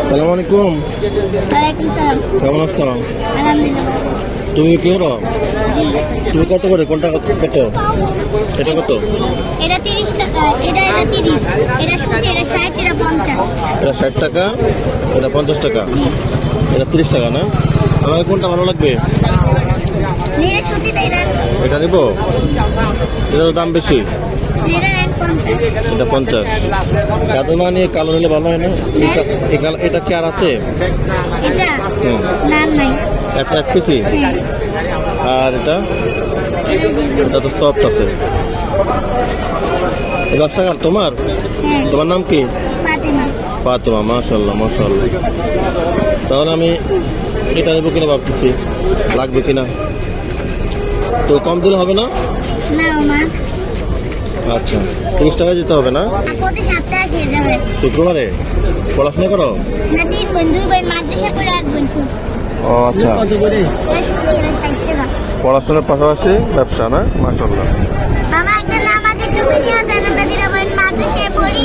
সালাম আলাইকুম। কেমন আছো? তুমি কি করো? তুমি কত করে? কোনটা কত? এটা কত? এটা 30 টাকা, এটা 30, এটা 70, এটা 60, এটা 50। এটা 60 টাকা, এটা 50 টাকা, এটা 30 টাকা না? আমাকে কোনটা ভালো লাগবে? এটা 70 টাকা, এটা নেব। এটা তো দাম বেশি। এটা 50। এটা 50। সাদা না নিয়ে কালো নিলে ভালো হয় না? এটা কি আর আছে? এটা হুম, নাম নাই। একটা 1 কেজি। আর এটা এটা তো সফট আছে। এই ব্যবসা কার তোমার? হ্যাঁ, তোমার নাম কি? ফাতেমা। ফাতেমা, মাশাআল্লাহ মাশাআল্লাহ। তাহলে আমি এটা নেবো কিনা ভাবতেছি, লাগবে কিনা। তো কম দিলে হবে না? না মা, আচ্ছা, 30 টাকায় দিতে হবে না? প্রতি সপ্তাহে আসে যাবে। শুক্রবারে পড়াশোনা করো? না, 3 বোন, 2 বোন মাদ্রাসা পড়ে, 8 বোন ছোট। ও আচ্ছা, এটা 70, এটা 60 টাকা। পড়াশোনার পাশাপাশি ব্যবসা না? মাশাআল্লাহ। মামা একটা নামাজের টুপি নিয়ে যান, আমরা দিরা বোন মাদ্রাসায় পড়ি।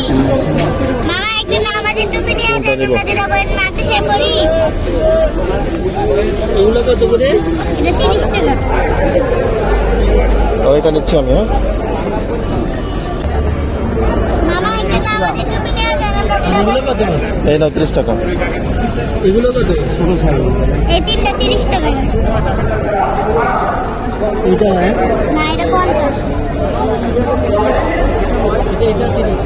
মামা একটা নামাজের টুপি নিয়ে যান, আমরা দিরা বোন মাদ্রাসায় পড়ি। এগুলো কত করে? এটা 30 টাকা। তাহলে এটা নিচ্ছি আমি। হ্যাঁ, মামা একটা নামাজের টুপি নিয়ে যান, আমরা দিরা এগুলো বোন। কত? এই নাও 30 টাকা। এগুলো কত? এই তিনটা 30 টাকা। এটা হ্যাঁ, না, এটা 50। এটা 30।